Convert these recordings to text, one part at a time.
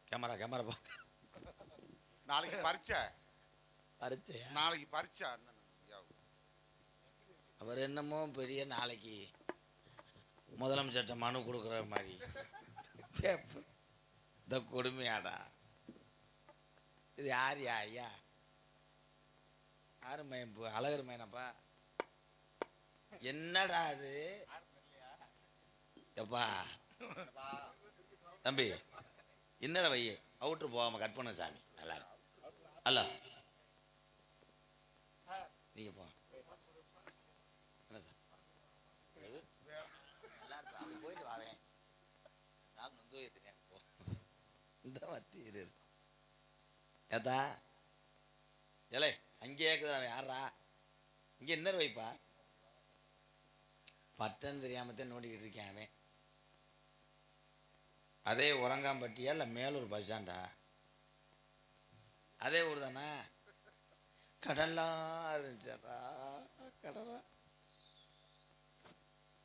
Camera camera போ. நாளைக்கு பரீட்சை. பரீட்சையா? நாளைக்கு பரீட்சை. அவர் என்னமோ பெரிய நாளைக்கு முதலமைச்சர்கிட்ட மனு கொடுக்குற மாதிரி பேப்பர். இந்த கொடுமையாடா இது. யாரியா ஐயா? யாரு மையம்? அழகர் மையனப்பா? என்னடா அது எப்பா தம்பி? இன்னர வை, அவுட்ரு போகாம கட் பண்ண சாமி. நல்லா இருக்கு. அல்ல நீங்க போ. என்ன சார் நல்லா இருக்கு. அவன் போயிட்டு வரேன். நான் நொந்து ஏற்றுறேன். போ. இந்த வத்தி இரு. ஏத்தா ஏலே அங்கே இருக்குதா? யாரா இங்கே? இன்னர் வைப்பா. பட்டன் தெரியாமத்தான் நோண்டிக்கிட்டு இருக்கேன் அவன். அதே உரங்காம்பட்டியா இல்லை மேலூர் பஸ் ஸ்டாண்டா? அதே ஊர் தானே? கடல்லாம் இருந்துச்சாடா கடலா.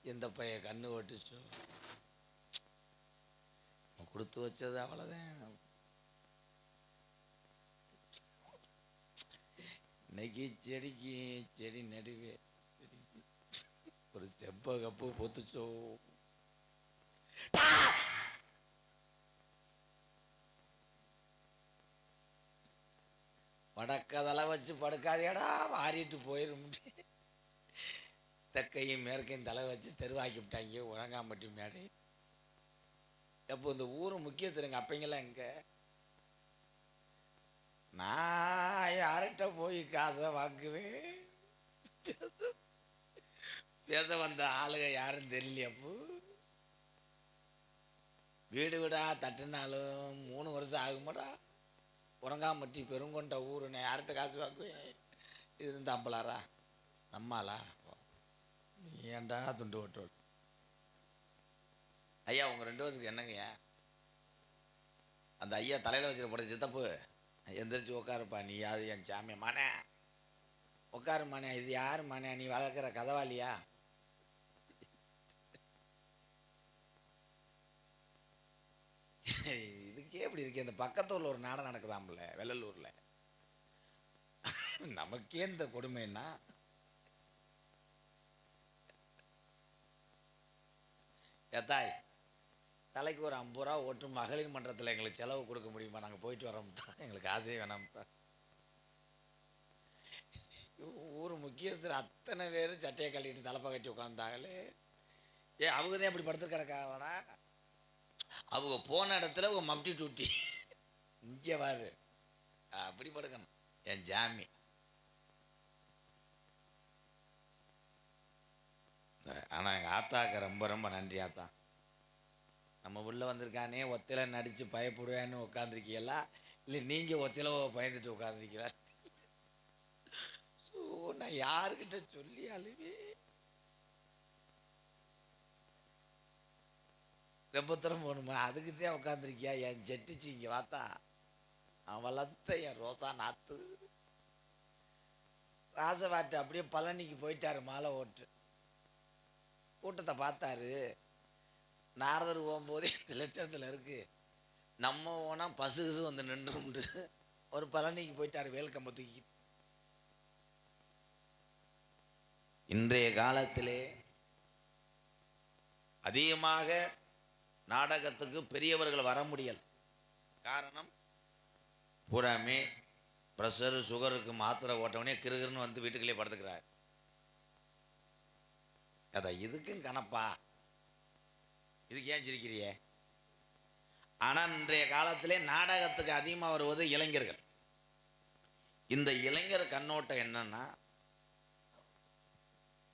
எந்த பைய கண்ணு ஓட்டுச்சோ கொடுத்து வச்சது அவ்வளோதான். இன்னைக்கு செடிக்கு செடி நடுவே ஒரு செப்ப கப்பு பொத்துச்சோ. வடக்கதலை வச்சு படுக்காதேடா, வாரிட்டு போயிடும். தெற்கையும் மேற்கையும் தலை வச்சு தெருவாக்கி விட்டாங்க உரங்காம்பட்டி மேடை. எப்போ இந்த ஊர் முக்கியஸ்தருங்க அப்பங்கெல்லாம் எங்க? நான் யார்கிட்ட போய் காசை வாங்குவேன்? பேச வந்த ஆளுங்க யாரும் தெரியலையப்போ. வீடு வீடா தட்டுனாலும் 3 வருஷம் ஆகுமாடா. உரங்காம்பட்டி பெருங்கொண்ட ஊர். நான் யார்கிட்ட காசு வாங்குவேன்? இது இந்த அம்பலாரா நம்மாலா? ஏன்டா துண்டு ஓட்டு? ஐயா உங்கள் 2 வருஷத்துக்கு என்னங்கய்யா? அந்த ஐயா தலையில் வச்சுட்டு போட சித்தப்பு எந்திரிச்சு உட்காருப்பா. நீ யாரு? என் சாமி மானே உட்காரு மானே. இது யார் மானே? நீ வளர்க்குற கதவாளியா? இதுக்கே இப்படி இருக்கு. இந்த பக்கத்தூரில் ஒரு நாடகம் நடக்குதாம்ல வெள்ளலூரில். நமக்கே இந்த கொடுமைன்னா ஏத்தாய் தலைக்கு ஒரு 50 ரூபா ஓட்டு மகளிர் மன்றத்தில் எங்களுக்கு செலவு கொடுக்க முடியுமா? நாங்கள் போயிட்டு வரோம்தா. எங்களுக்கு ஆசையே வேணாம்ப்பா. ஊர் முக்கியஸ்தர் அத்தனை பேர் சட்டையை கட்டிட்டு தலைப்பை கட்டி உட்காந்தாங்களே. அவங்க தான் அப்படி படுத்து கிடக்காதடா. அவங்க போன இடத்துல ஒரு மப்டி டூட்டி இங்கே வாரு அப்படி படுக்கணும். என் ஜாமி ஆனால் எங்கள் ஆத்தாக்கு ரொம்ப ரொம்ப நன்றி ஆத்தா. நம்ம உள்ள வந்திருக்கானே ஒத்தையில நடித்து பயப்படுவேன்னு உட்காந்துருக்கீங்களா இல்லை நீங்கள் ஒத்தையில பயந்துட்டு உட்காந்துருக்கீங்களா? ஸோ நான் யாருக்கிட்ட சொல்லி அழுவே? ரொம்ப தூரம் போகணுமா? அதுக்கு தான் உட்காந்துருக்கியா? என் ஜெட்டிச்சு இங்கே வாத்தா. அவன் வளர்த்த என் ரோசா நாத்து ராசவாட்டு அப்படியே பழனிக்கு போயிட்டாரு மாலை ஓட்டு. கூட்டத்தை பார்த்தாரு. நாரதர் போகும்போதே இந்த லட்சணத்தில் இருக்கு. நம்ம போனால் பசு கிசு வந்து நின்றுண்டு ஒரு பழனிக்கு போயிட்டாரு வேல்கம்பத்துக்கு. இன்றைய காலத்திலே அதிகமாக நாடகத்துக்கு பெரியவர்கள் வர முடியல. காரணம் பூராமே ப்ரெஷரு சுகருக்கு மாத்திரை ஓட்டவனே கிருகிருன்னு வந்து வீட்டுக்குள்ளே படுத்துக்கிறார். அதான் இதுக்கும் கணப்பா? இதுக்கு ஏன் சிரிக்கிறிய? ஆனால் இன்றைய காலத்திலே நாடகத்துக்கு அதிகமாக வருவது இளைஞர்கள். இந்த இளைஞர் கண்ணோட்டம் என்னன்னா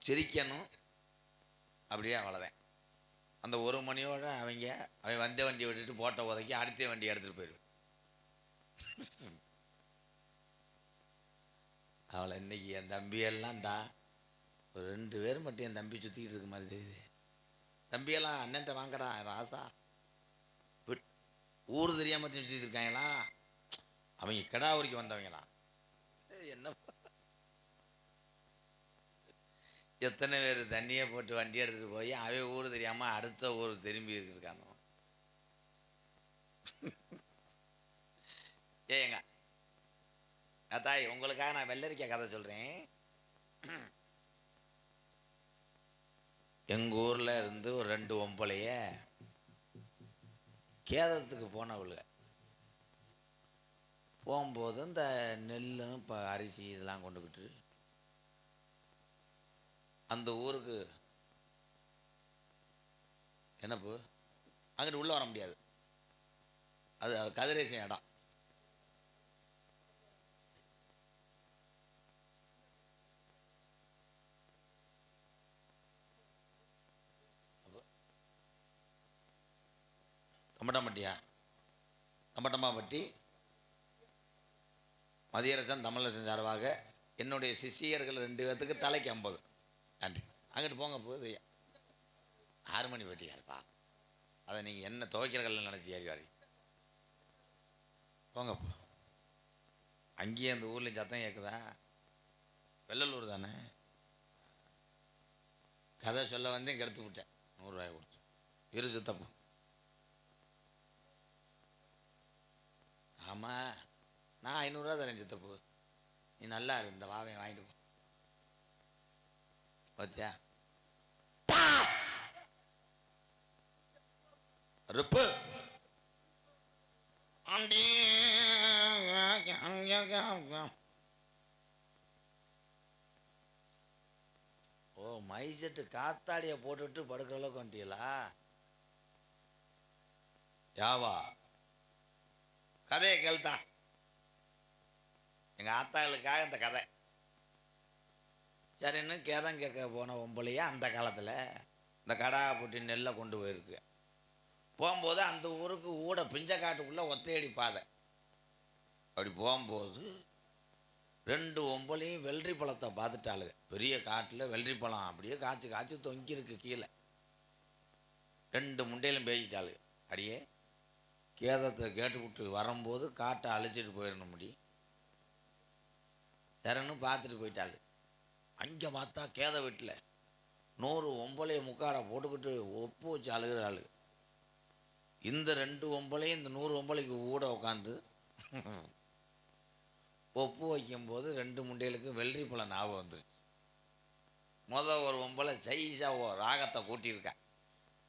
சிரிக்கணும் அப்படியே அவ்வளோதான். அந்த 1 மணியோட அவன் வந்த வண்டியை விட்டுட்டு போட்ட உதைக்கி அடுத்த வண்டியை எடுத்துகிட்டு போயிடுவேன். அவளை இன்னைக்கு என் தம்பியெல்லாம் ஒரு 2 பேர் மட்டும் என் தம்பி சுற்றிக்கிட்டு இருக்க மாதிரி தெரியுது. தம்பியெல்லாம் அண்ணன்ட்ட வாங்கடா ராசா. ஊர் தெரியாமல் சுற்றிட்டு இருக்காங்களா? அவங்க கிடாவூரிக்கு வந்தவங்களாம். என்ன எத்தனை பேர் தண்ணியை போட்டு வண்டி எடுத்துகிட்டு போய் ஊர் தெரியாமல் அடுத்த ஊர் திரும்பி இருக்கானோ. ஏங்க தாய், உங்களுக்காக நான் வெள்ளரிக்காய் கதை சொல்றேன். எங்க ஊர்ல இருந்து ஒரு 2 ஒம்பளைய கேதத்துக்கு போனவளுங்க. போகும்போது இந்த நெல்லும் இப்போ அரிசி இதெல்லாம் கொண்டுக்கிட்டு அந்த ஊருக்கு என்னப்பு அங்கிட்டு உள்ளே வர முடியாது, அது கதிரேசன் இடம். கம்பட்டம்பட்டியா? கம்பட்டம்பாப்பட்டி மதியரசன் தமிழரசன் சார்பாக என்னுடைய சிஷியர்கள் 2 பேர்த்துக்கு தலைக்கு 50. நன்றி. அங்கிட்டு போங்க. போகுது 6 மணி வெட்டியாருப்பா. அதை நீங்கள் என்ன துவைக்கிறகள்ல நினச்சி ஏறி வாரி போங்கப்பா. அங்கேயே அந்த ஊர்லேயும் சத்தம் கேட்குதா? வெள்ளலூர் தானே. கதை சொல்ல வந்து இங்கே எடுத்து விட்டேன். 100 ரூபாய் கொடுத்து இரு சுத்தப்போ. ஆமாம், நான் 500 ரூபா தரேன் சித்தப்பு. நீ நல்லா இரு, இந்த வாவையை வாங்கிட்டு போ. பார்த்தியா ருப்பு? ஓ, மைசெட்டு காத்தாடியை போட்டுட்டு படுக்கிற அளவுக்கு வந்துட்டீங்களா? யாவா கதையை கேள்தா. எங்கள் ஆத்தாளுக்காக இந்த கதை. சரின்னு கேதம் கேட்க போன ஒம்பளையா அந்த காலத்தில் இந்த கடா போட்டி நெல்லை கொண்டு போயிருக்கு. போகும்போது அந்த ஊருக்கு ஊட பிஞ்சக்காட்டுக்குள்ளே ஒத்தையடி பாதை. அப்படி போகும்போது 2 ஒம்பளையும் வெள்ளரி பழத்தை பார்த்துட்டாளுங்க. பெரிய காட்டில் வெள்ளரி பழம் அப்படியே காய்ச்சி காய்ச்சி தொங்கியிருக்கு கீழே. 2 முண்டையிலும் பேசிட்டாளுங்க. அடியே கேதத்தை கேட்டுவிட்டு வரும்போது காட்டை அழிச்சிட்டு போயிடணும் முடி. தரன்னு பார்த்துட்டு போயிட்டாள். அங்கே பார்த்தா கேத வீட்டில் 100 ஒம்பளையை முக்காடை போட்டுக்கிட்டு ஒப்பு வச்சு அழுகிறாள். இந்த 2 ஒம்பளையும் இந்த 100 ஒம்பளைக்கு ஊட உட்காந்து ஒப்பு வைக்கும்போது 2 முண்டைகளுக்கு வெள்ளரி பழம் ஞாபகம் வந்துருச்சு. ஒரு ஒம்பளை சைஸாக ராகத்தை கூட்டியிருக்கா.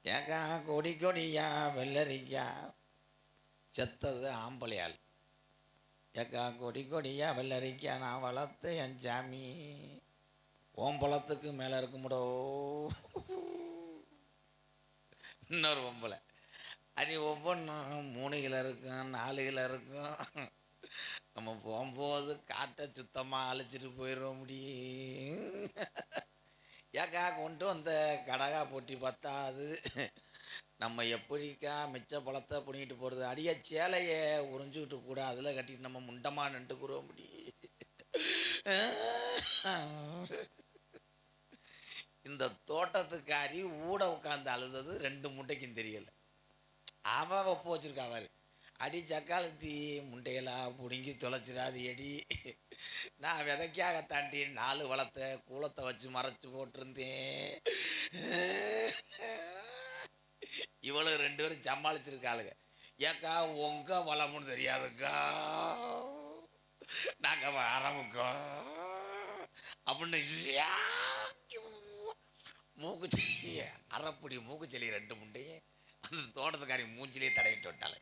ஏக்கா கொடி கொடியா வெள்ளரிக்கா, செத்தது ஆம்பளையாள். ஏக்கா கொடி கொடியா வெள்ளரிக்கா, நான் வளர்த்து என் சாமி ஓம்பளத்துக்கு மேலே இருக்குமுடோ. இன்னொரு ஒம்பளை அடி ஒவ்வொன்றும் 3 கிலோ இருக்கும், 4 கிலோ இருக்கும். நம்ம போகும்போது காட்டை சுத்தமாக அழைச்சிட்டு போயிட முடியும். ஏக்கா கொண்டு வந்த கடகா போட்டி பத்தாது, நம்ம எப்படிக்கா மிச்ச பழத்தை பிடிங்கிட்டு போகிறது? அடிய சேலையை உறிஞ்சிக்கிட்டு கூட அதில் கட்டிட்டு நம்ம முண்டமாக நின்றுக்குற முடியும். இந்த தோட்டத்துக்காரி ஊட உட்காந்து அழுதது 2 முட்டைக்கும் தெரியலை. அவன் ஒப்பு வச்சிருக்காவாரு. அடி சக்காலத்தி முண்டையெல்லாம் பிடுங்கி தொலைச்சிடாது எடி, நான் விதைக்காக தாண்டி 4 வளத்தை கூலத்தை வச்சு மறைச்சு போட்டிருந்தேன். இவ்வளவு 2 பேரும் சமாளிச்சிருக்காளுங்க. ஏக்கா உங்க வளமுன்னு தெரியாதுக்கா, நாங்க ஆரம்பிக்கோம் அப்படின்னு மூக்குச்செலி அரைப்படி மூக்குச்செலி 2 முண்டையும் அந்த தோட்டத்துக்காரி மூஞ்சிலே தடவிட்டு விட்டாள்.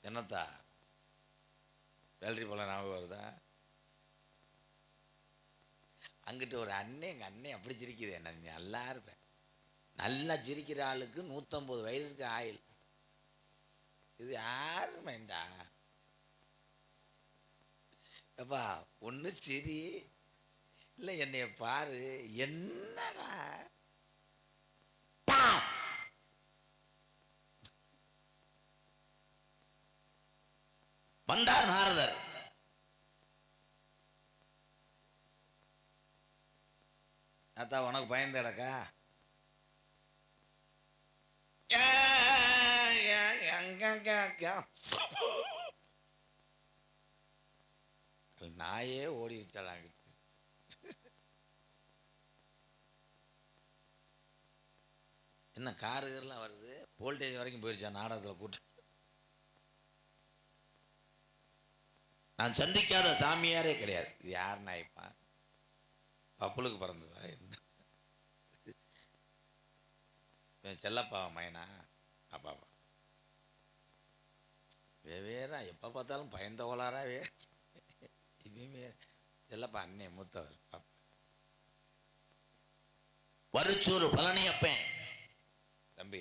என்னத்தா வெள்ளரி பழம் ஞாபகம் வருதா? அங்கிட்டு ஒரு அண்ணன், எங்கள் அண்ணன் அப்படி சிரிக்குது. என்ன நல்லா இருப்பேன். நல்லா சிரிக்கிற ஆளுக்கு 150 வயசுக்கு ஆயில். இது யாருமேண்டா அப்பா ஒன்று சரி இல்லை, என்னைய பாரு என்னடா வந்தார் நாரதர். அத்தா உனக்கு பயந்தடக்கா? நாயே ஓடிச்சாலாங்க. என்ன காருலாம் வருது, வோல்டேஜ் வரைக்கும் போயிடுச்சா நாடகத்தில் கூட்டு. நான் சந்திக்காத சாமியாரே கிடையாது. இது யார் நாய்ப்பா, பப்புளுக்கு பிறந்ததா என்ன? செல்லப்பா மைனா அப்பாப்பா வேறா எப்போ பார்த்தாலும் பயந்த கோளாராவே. இவமே செல்லப்பா அண்ணே மூத்தவர். வரிச்சூர் பழனியப்பன் தம்பி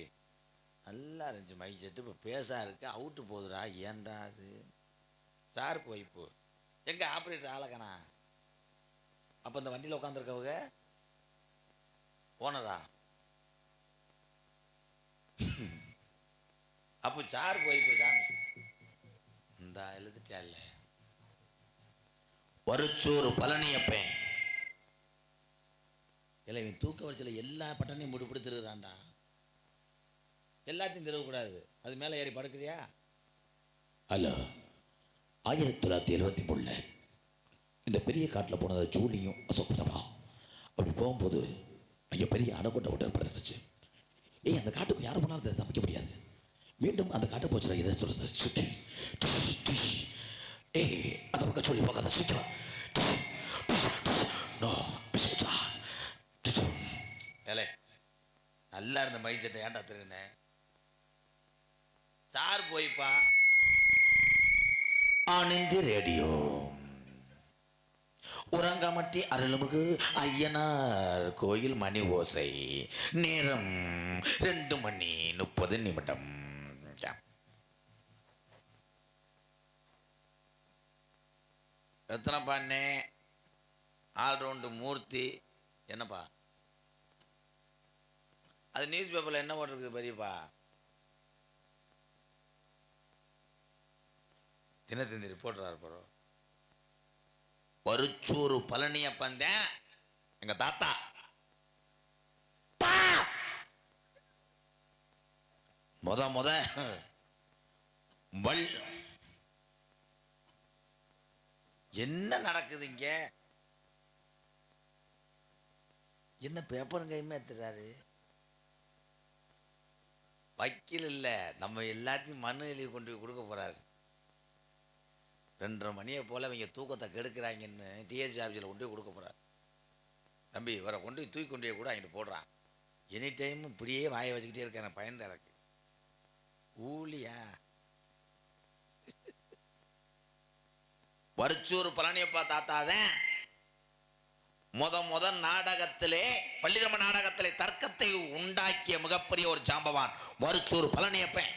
நல்லா இருந்துச்சு மைக் செட்டு. இப்போ பேசா இருக்கு, அவுட்டு போகுதுடா. ஏன்டா அது சார்க்கு வைப்பு எங்க ஆப்ரேட்டர் ஆளக்கணா? அப்போ இந்த வண்டியில் உட்காந்துருக்கவங்க ஓனரா? அப்போ சார்க்கு வைப்பு சாமி இந்த எழுதிட்டா இல்ல. வரிச்சூர் பழனியப்பன் இல்லை, இவன் தூக்க வரிசையில் எல்லா பட்டனையும் முடிப்பிடி திருகிறான்டா. எல்லாத்தையும் திருவக்கூடாது, அது மேலே ஏறி படுக்கிறியா? ஹலோ, 1973 இந்த பெரிய காட்டில் போனது ஜூலியும் அசோக். அப்படி போகும்போது அங்கே பெரிய அணக்கொட்டை ஒன்று ஏற்படுத்துச்சு. அந்த காட்டுக்கு யாரும் போனாலும் தப்பிக்க முடியாது. மீண்டும் அந்த காட்டை போச்சுனா என்ன சொல்றது? சுற்றி அந்த பக்கம் சொல்லி பார்க்காத சீக்கிரம். ஏலே நல்லா இருந்த மைசட்டை ஏன்டா திருநேன்? சார் போய்ப்பா. ஆனந்தி ரேடியோ உறங்காமட்டி அருள்மிகு ஐயனார் கோயில் மணி ஓசை. நேரம் 2:30. ரத்னப்பா அண்ணே, ஆல்ரவுண்டு மூர்த்தி. என்னப்பா அது நியூஸ் பேப்பரில் என்ன போட்டிருக்குது பெரியப்பா? தினத்தந்தி ரிப்போர்ட்டராக இருப்பாரோ? வரிச்சூர் பழனியப்பன் தான் எங்க தாத்தா. முத என்ன நடக்குது இங்க? என்ன பேப்பரும் கையுமே எடுத்துறாரு? வக்கீல் இல்ல, நம்ம எல்லாத்தையும் மனு எழுதி கொண்டு போய் கொடுக்க போறாரு. 2:30 மணியை போல அவங்க தூக்கத்தை கெடுக்கிறாங்கன்னு டிஎஸ்சி ஆஃபீஸில் கொண்டு போய் கொடுக்க போறாரு. தம்பி இவரை கொண்டு போய் தூக்கி கொண்டு போய் கூட அங்கிட்டு போடுறான். எனி டைம் இப்படியே வாயை வச்சுக்கிட்டே இருக்க எனக்கு பயந்த எனக்கு ஊழியா. வரிச்சூர் பழனியப்பா தாத்தாதான் முத நாடகத்திலே, பள்ளிரம நாடகத்திலே தர்க்கத்தை உண்டாக்கிய மிகப்பெரிய ஒரு ஜாம்பவான் வரிச்சூர் பழனியப்பன்.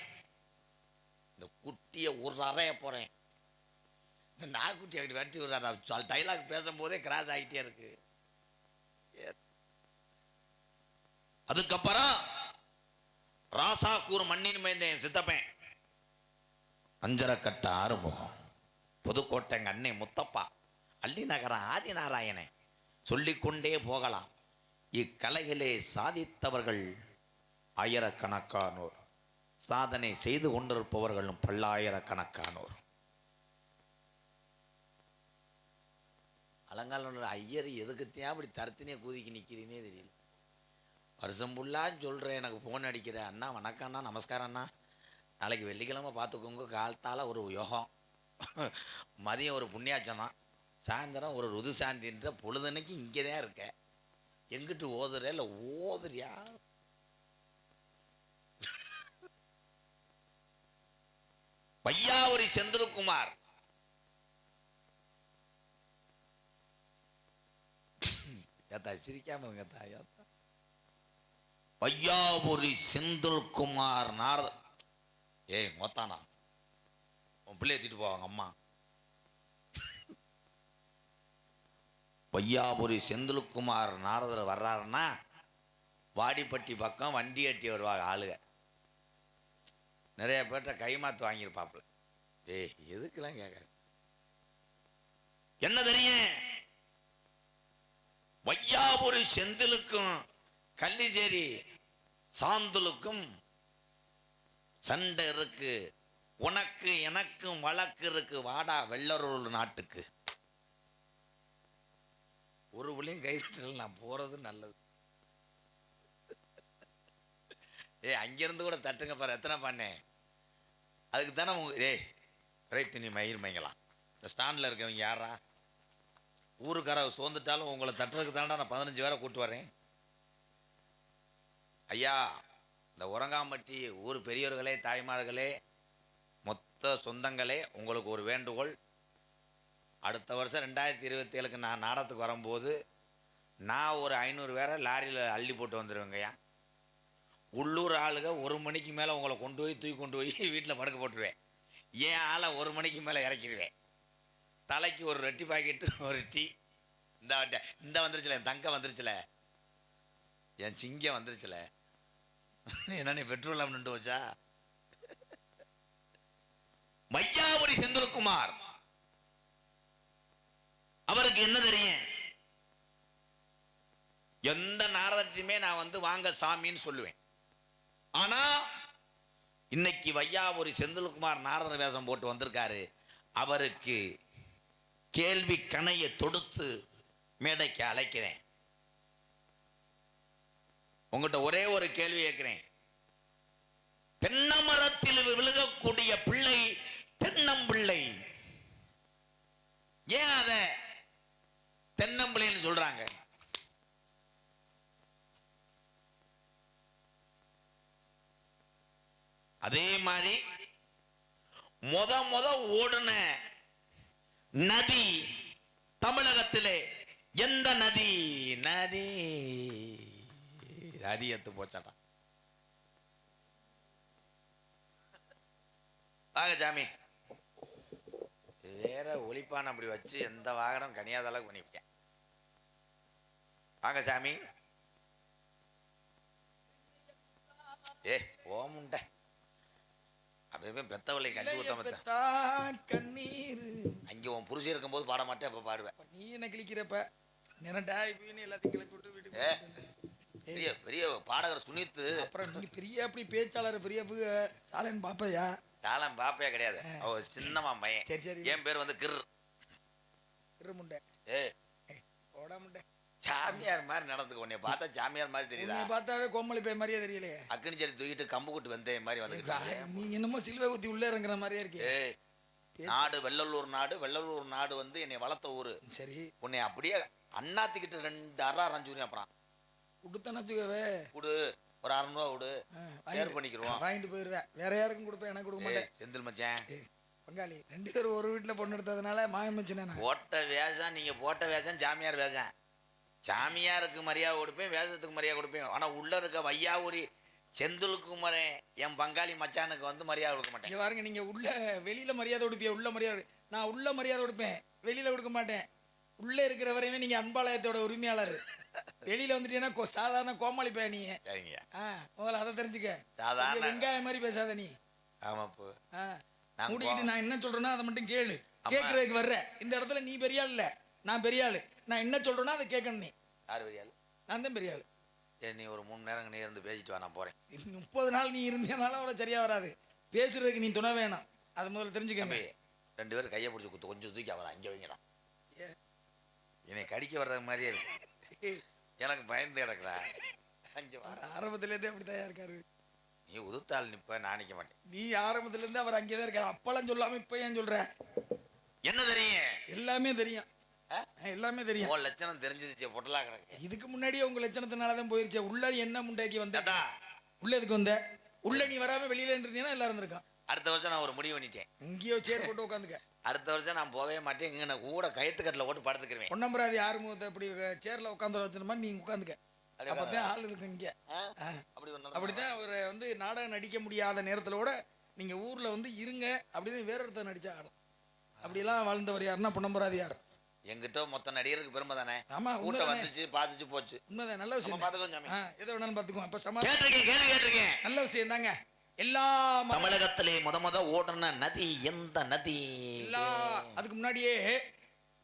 இந்த குட்டியை ஒரு அறைய போறேன், இந்த நாய்க்குட்டி அப்படி வெட்டி விடுறாரு. டைலாக் பேசும்போதே கிராஸ் ஆகிட்டே இருக்கு. அதுக்கப்புறம் ராசாக்கூர் மண்ணின் மேய்ந்த சித்தப்பேன், அஞ்சரக்கட்ட ஆறுமுகம், புதுக்கோட்டை அன்னை முத்தப்பா, அள்ளிநகரம் ஆதிநாராயணன், சொல்லிக்கொண்டே போகலாம். இக்கலையிலே சாதித்தவர்கள் ஆயிரக்கணக்கானோர், சாதனை செய்து கொண்டிருப்பவர்களும் பல்லாயிரக்கணக்கானோர். அலங்கால ஐயர் எதுக்குத்தான் அப்படி தரத்தினே கூதிக்கு நிற்கிறீனே தெரியல. வருஷம் ஃபுல்லாக சொல்கிறேன், எனக்கு ஃபோன் அடிக்கிற அண்ணா வணக்கம் அண்ணா, நமஸ்காரம் அண்ணா, நாளைக்கு வெள்ளிக்கிழமை பார்த்துக்கோங்க, காலத்தால் ஒரு யோகம், மதியம் ஒரு புண்ணியாச்சனம், சாயந்தரம் ஒரு ருது சாந்தின்ற பொழுதன்னைக்கு இங்கே தான் இருக்க. எங்கிட்டு ஓதுற இல்லை ஓதுறியா? வையாபுரி செந்தில்குமார் ஏத்தா சிரிக்காம இருங்கத்தா. ஏத்தா வையாபுரி செந்தில்குமார் நாரத. ஏய் மொத்தானா உன் பிள்ளைய தூக்கிட்டு போவாங்க அம்மா. வையாபுரி செந்தில்குமார் நாரதர் வர்றாருன்னா வாடிப்பட்டி பக்கம் வண்டி கட்டி வருவாங்க ஆளுக. நிறைய பேர்கிட்ட கைமாத்து வாங்கியிருப்பாப்புல. ஏய் எதுக்கெல்லாம் கேட்காது. என்ன தெரியும், வையாபுரி செந்திலுக்கும் கள்ளிச்சேரி சாந்தலுக்கும் சண்டை இருக்கு, உனக்கு எனக்கும் வழக்கு இருக்கு, வாடா வெள்ளரூர் நாட்டுக்கு. ஒரு புள்ளையும் கைதில் நான் போறது நல்லது. அங்கேருந்து கூட தட்டுங்க பாரு, எத்தனை பண்ணேன். அதுக்கு தானே ரைட் நீ மயிர் மைங்கலாம். இந்த ஸ்டாண்டில் இருக்கவங்க யாரா ஊருக்கார சோர்ந்துட்டாலும் உங்களை தட்டுறதுக்கு தாண்டா நான் 15 பேரை கூட்டு வரேன். ஐயா, இந்த உரங்காம்பட்டி ஊர் பெரியவர்களே, தாய்மார்களே, மொத்த சொந்தங்களே, உங்களுக்கு ஒரு வேண்டுகோள். அடுத்த வருஷம் 2027க்கு நான் நாடகத்துக்கு வரும்போது நான் ஒரு 500 பேரை லாரியில் அள்ளி போட்டு வந்துடுவேங்கய்யா. உள்ளூர் ஆளுங்க 1 மணிக்கு மேலே உங்களை தூக்கி கொண்டு போய் வீட்டில் படுக்க போட்டுருவேன். ஏன் ஆளை 1 மணிக்கு மேலே இறக்கிடுவேன். தலைக்கு ஒரு ரொட்டி பாக்கெட்டு, ஒரு டீ. இந்த வந்துருச்சுல, என் தங்க வந்துருச்சுல, என் சிங்கம் வந்துருச்சுல. என்ன பெட்ரோல் இல்லாமல் நின்று வச்சா. வையாபுரி செந்தில்குமார் அவருக்கு என்ன தெரியும்? எந்த நாடகத்தையுமே நான் வந்து வாங்க சாமின்னு சொல்லுவேன். ஆனா இன்னைக்கு வையாபுரி செந்தில்குமார் நாரதர் வேஷம் போட்டு வந்திருக்காரு. அவருக்கு கேள்வி கணையை தொடுத்து மேடைக்கு அழைக்கிறேன். உங்கள்கிட்ட ஒரே ஒரு கேள்வி கேட்கிறேன். தென்னமரத்தில் விழுகக்கூடிய பிள்ளை தென்னம்பிள்ளை, ஏன் அத தென்னம்பிள்ளைன்னு சொல்றாங்க? அதே மாதிரி முத ஓடுன நதி தமிழகத்திலே எந்த நதி? நதி எத்து போச்சாட்டா. வாங்க சாமி. வேற ஒளிப்பான் அப்படி வச்சு எந்த வாகனம் கனியாத அளவுக்கு பண்ணிவிட்டேன். வாங்க சாமி. ஓமுண்ட அப்பவே பெத்தவளை கஞ்சி ஊத்த கண்ணீர். அங்கே உன் புருஷன் இருக்கும்போது பாட மாட்டேன், அப்ப பாடுவேன். நீ என்ன கிழிக்கிறப்ப எல்லாத்தையும் கிளப்பி விட்டு வீட்டுக்கு பெரிய பாடகர் சுனித்து. அப்புறம் நீங்க பெரிய அப்படி பேச்சாளர் பெரிய சாலன் பாப்பையா? சாலன் பாப்பையா கிடையாது, அவர் சின்னமா பையன். சரி சரி. என் பேர் வந்து கிரு முண்டை. ஓட முண்டை. சாமியார் மாதிரி நடந்துக்க. உன்னை பார்த்தா சாமியார் மாதிரி தெரியுதா? பார்த்தாவே கோமலி பே மாதிரியே தெரியலையே. அக்கனி செடி தூக்கிட்டு கம்பு கூட்டு வந்தே மாதிரி வந்து நீ என்னமோ சிலுவை ஊத்தி உள்ள இறங்குற மாதிரியே இருக்கு. நாடு வெள்ளலூர் நாடு வந்து என்னை வளர்த்த ஊரு. சரி. உன்னை அப்படியே அண்ணாத்திக்கிட்டு 2 அரை அரைஞ்சூரி. அப்புறம் கொடுத்தனச்சுக்கவே கொடு, ஒரு 600 ரூபா கொடு, ஷேர் பண்ணிக்கிறோம். வாங்கிட்டு போயிருவேன். வேற யாருக்கும் கொடுப்பேன், எனக்கு கொடுக்க மாட்டேன். செந்தில் மச்சான் பங்காளி 2 பேரும் ஒரு வீட்டுல பொண்ணு எடுத்ததுனால மாயமச்சனே. போட்ட வேஷம் நீங்க போட்ட வேஷம் சாமியார் வேஷம். சாமியாருக்கு மரியாதை கொடுப்பேன், வேஷத்துக்கு மரியாதை கொடுப்பேன். ஆனா உள்ள இருக்க வையாபுரி செந்தில்குமாரே என் பங்காளி மச்சானுக்கு வந்து மரியாதை கொடுக்க மாட்டேன். பாருங்க, நீங்க உள்ள வெளியில மரியாதை கொடுப்பீங்க, உள்ள மரியாதை. நான் உள்ள மரியாதை கொடுப்பேன், வெளியில கொடுக்க மாட்டேன். உள்ள இருக்கிற வரையுமே நீங்க அன்பாலயத்தோட உரிமையாளர். வெளியில வந்துட்டீங்கன்னா சாதாரண கோமாளி பைய நீ. முதல்ல அதை தெரிஞ்சுக்க. சாதாரண வெங்காயம் மாதிரி பேசாத நீ. ஆமாப்போ. மூடிக்கிட்டு நான் என்ன சொல்றேன்னா அதை மட்டும் கேளு. கேட்கறதுக்கு வர்ற இந்த இடத்துல நீ பெரிய ஆள் இல்ல, நான் பெரிய ஆளு. நான் என்ன சொல்றேன்னா அதை கேட்கணும். நீ யார் பெரிய ஆளு? நான் தான் பெரிய ஆளு. சரி, நீ ஒரு 3 நேரம் நீ இருந்து பேசிட்டு வா, நான் போறேன். 30 நாள் நீ இருந்தனால அவ்வளோ சரியா வராது. பேசுறதுக்கு நீ துணை வேணும், அதை முதல்ல தெரிஞ்சுக்கமே. 2 பேரும் கையை பிடிச்சி குத்து கொஞ்சம் தூக்கி அவரை அங்கே வைங்கடா. என்னை கடிக்க வர்றது மாதிரியே இருக்கு. எனக்கு பயந்து கிடக்குறா. அங்கே வர ஆரம்பத்துலேருந்தே அப்படித்தான் இருக்காரு. நீ உதுத்தாள் நிப்ப, நான் நிற்க மாட்டேன். நீ ஆரம்பத்துலேருந்து அவர் அங்கே தான் இருக்காரு. அப்பெல்லாம் சொல்லாம இப்ப ஏன் சொல்ற? என்ன தெரியும்? எல்லாமே தெரியும், எல்லாமே தெரியும். உன் லட்சணம் தெரிஞ்சிருச்சு, பொட்டலா கிடக்கு. இதுக்கு முன்னாடியே உங்க லட்சணத்தினாலதான் போயிருச்சு. உள்ள என்ன முண்டாக்கி வந்தா? உள்ள எதுக்கு வந்த? உள்ள நீ வராம வெளியில இருந்தீங்கன்னா எல்லாரும் இருந்திருக்கான். அடுத்த வருஷம் நான் ஒரு முடிவு பண்ணிட்டேன். இங்கேயோ சேர் போட்டு உட்காந்துக்க. அடுத்த வருஷம் நான் போகவே மாட்டேன். இங்க நான் கூட கயத்துக்கட்டில் போட்டு படுத்துக்கிறேன். பொன்னம்பராதி ஆறுமுகத்தை அப்படி சேர்ல உட்காந்து வச்சிருந்த மாதிரி நீங்க உட்காந்துக்க. அப்பதான் ஆள் இருக்கு இங்க. அப்படித்தான் அவரை வந்து நாடகம் நடிக்க முடியாத நேரத்துல கூட நீங்க ஊர்ல வந்து இருங்க அப்படின்னு வேற ஒருத்தர் நடிச்சா ஆடும். அப்படியெல்லாம் வாழ்ந்தவர் யாருன்னா பொன்னம்பராதியார். எங்கிட்ட மொத்த நடிகருக்கு பெருமை தானே. ஆமா, கூட்டம் வந்துச்சு, பாத்துச்சு போச்சு. உண்மைதான், நல்ல விஷயம். எதை வேணாலும் பாத்துக்குவோம். அப்ப கேட்டிருக்கேன், நல்ல விஷயம் தாங்க. எல்லா தமிழகத்திலே முத ஓடுன நதி எந்த நதி? அதுக்கு முன்னாடியே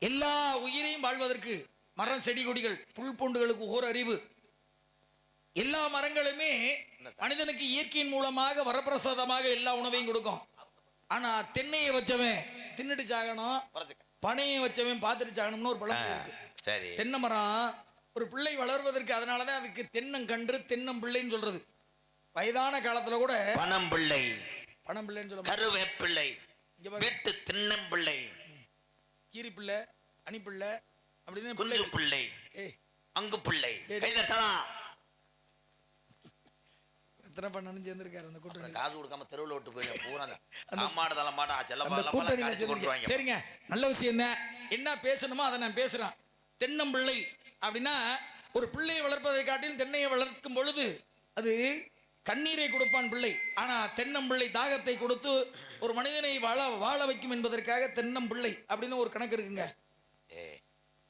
எல்லா உயிரையும் வாழ்வதற்கு மரம், செடி, கொடிகள், புல் பூண்டுகளுக்கு ஓர் அறிவு. எல்லா மரங்களுமே மனிதனுக்கு இயற்கையின் மூலமாக வரப்பிரசாதமாக எல்லா உணவையும் கொடுக்கும். ஆனா தென்னையை வச்சவன் தின்னுட்டு சாகணும், பனையை வச்சவன் பார்த்துட்டு சாகணும்னு ஒரு பழமொழி இருக்கு. சரி. தென்னை மரம் ஒரு பிள்ளை வளர்வதற்கு அதனாலதான் அதுக்கு தென்னங்கன்று தென்னம் பிள்ளைன்னு சொல்றது. வயதான காலத்துல கூட பணம் பிள்ளை, பணம் பிள்ளைன்னு சொல்ல கருவேப்பிள்ளை, இங்க பாருங்க. வெட்டு தின்னம்பிள்ளை, கீரி பிள்ளை, அணி பிள்ளை அப்படின்னு குஞ்சு பிள்ளை, ஏய் அங்கு பிள்ளை. டேய், கைதட்டலாம். எத்தனை பண்ணணும் சேர்ந்துருக்காரு அந்த கூட்டணி. காசு கொடுக்காம தெருவில் விட்டு போயிருக்கேன் பூரா அம்மாட தலைமாட்டா அந்த செல்லப்பா கூட்டணியில கடிச்சு சேர்ந்துருக்கீங்க. கொண்டுருவாங்க. சரிங்க, நல்ல விஷயம் தான். என்ன பேசணுமோ அதை நான் பேசுறேன். தென்னம்பிள்ளை அப்படின்னா ஒரு பிள்ளையை வளர்ப்பதை காட்டிலும் தென்னையை வளர்க்கும் பொழுது அது கண்ணீரை கொடுப்பான் பிள்ளை. ஆனா தென்னம்பிள்ளை தாகத்தை கொடுத்து ஒரு மனிதனை வாழ வைக்கும் என்பதற்காக தென்னம்பிள்ளை அப்படின்னு ஒரு கணக்கு இருக்குங்க.